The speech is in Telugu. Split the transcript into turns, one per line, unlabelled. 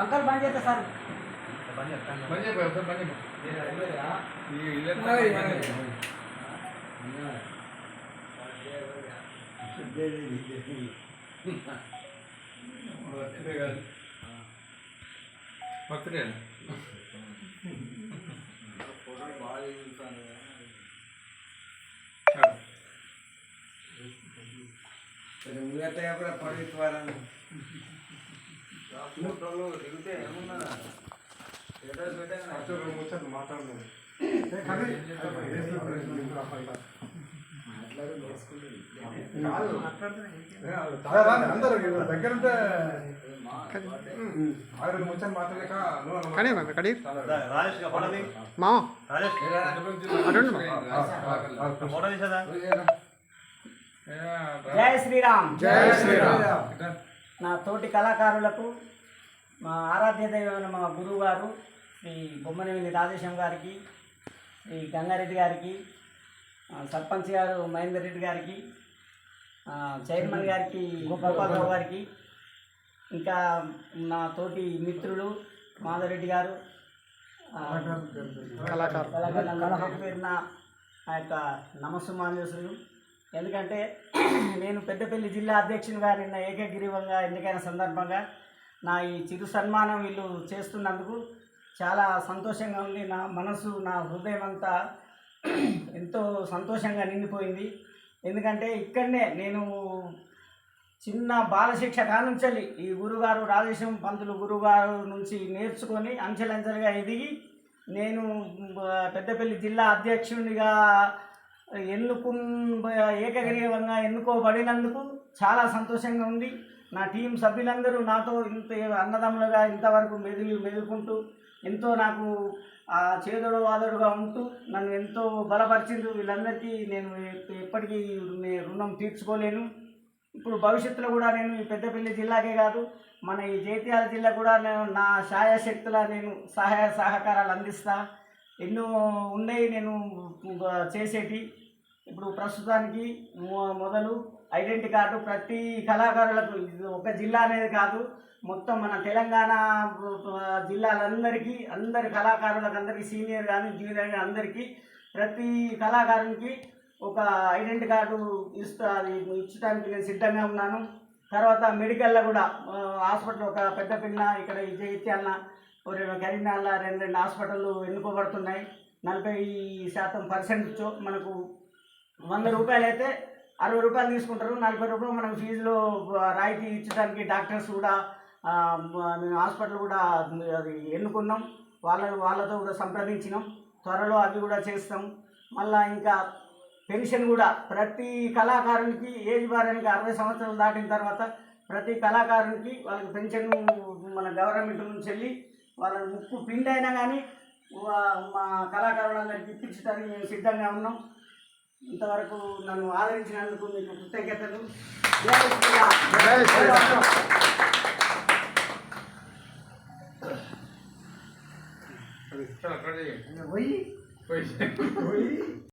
అంకల్ బంద్ చేస్తా సార్
అందరూ దగ్గరుంటే ముచ్చని మాట్లాడలేక
జై శ్రీరామ్.
జై శ్రీరామ్.
నా తోటి కళాకారులకు మా ఆరాధ్య దైవమైన మా గురువు గారు శ్రీ బొమ్మనేని రాజేశం గారికి, శ్రీ గంగారెడ్డి గారికి, సర్పంచ్ గారు మహేందర్ రెడ్డి గారికి, చైర్మన్ గారికి గోపాలరావు గారికి, ఇంకా నా తోటి మిత్రులు మాధవరెడ్డి గారు, కళాకారులందరూ పేరున ఆ యొక్క నమస్సుమాన్యసులు. ఎందుకంటే నేను పెద్దపల్లి జిల్లా అధ్యక్షునిగా నిన్న ఏకగ్రీవంగా ఎన్నికైన సందర్భంగా నా ఈ చిరు సన్మానం వీళ్ళు చేస్తున్నందుకు చాలా సంతోషంగా ఉంది. నా మనసు, నా హృదయం అంతా ఎంతో సంతోషంగా నిండిపోయింది. ఎందుకంటే ఇక్కడనే నేను చిన్న బాలశిక్ష కానుంచాలి ఈ గురుగారు రాజేశం పంతులు గురుగారు నుంచి నేర్చుకొని అంచెలంచెలుగా ఎదిగి నేను పెద్దపల్లి జిల్లా అధ్యక్షునిగా ఏకగ్రీవంగా ఎన్నుకోబడినందుకు చాలా సంతోషంగా ఉంది. నా టీం సభ్యులందరూ నాతో ఇంత అన్నదమ్ములుగా ఇంతవరకు మెదులుకుంటూ ఎంతో నాకు చేదోడు వాదోడుగా ఉంటూ నన్ను ఎంతో బలపరిచింది. వీళ్ళందరికీ నేను ఎప్పటికీ రుణం తీర్చుకోలేను. ఇప్పుడు భవిష్యత్తులో కూడా నేను ఈ పెద్దపల్లి జిల్లాకే కాదు, మన ఈ జైత్యాల జిల్లా కూడా నేను నా శాయశక్తుల నేను సహాయ సహకారాలు అందిస్తా. ఎన్నో ఉన్నాయి నేను చేసేటి. ఇప్పుడు ప్రస్తుతానికి మొదలు ఐడెంటిటీ కార్డు ప్రతి కళాకారులకు, ఒక జిల్లా అనేది కాదు, మొత్తం మన తెలంగాణ జిల్లాలందరికీ, అందరి కళాకారులకు అందరికీ, సీనియర్ కానీ జూనియర్ కానీ అందరికీ ప్రతి కళాకారునికి ఒక ఐడెంటిటీ కార్డు ఇచ్చడానికి నేను సిద్ధంగా ఉన్నాను. తర్వాత మెడికల్లో కూడా హాస్పిటల్ ఒక పెద్ద పిల్ల ఇక్కడ జైత్యాల కరీంనగర్లో రెండు హాస్పిటళ్ళు ఎన్నుకోబడుతున్నాయి. 40% మనకు 100 రూపాయలు అయితే 60 రూపాయలు తీసుకుంటారు. 40 రూపాయలు మనకు ఫీజులో రాయితీ ఇచ్చడానికి డాక్టర్స్ కూడా మేము హాస్పిటల్ కూడా అది ఎన్నుకున్నాం. వాళ్ళతో కూడా సంప్రదించినాం. త్వరలో అవి కూడా చేస్తాం. మళ్ళీ ఇంకా పెన్షన్ కూడా ప్రతి కళాకారునికి ఏజ్ బారానికి 60 సంవత్సరాలు దాటిన తర్వాత ప్రతి కళాకారునికి వాళ్ళకి పెన్షన్ మన గవర్నమెంట్ నుంచి వెళ్ళి వాళ్ళ ముక్కు పిండి అయినా కానీ మా కళాకారులందరికీ ఇప్పించడానికి మేము సిద్ధంగా ఉన్నాం. ఇంతవరకు నన్ను ఆదరించినందుకు మీకు కృతజ్ఞతలు.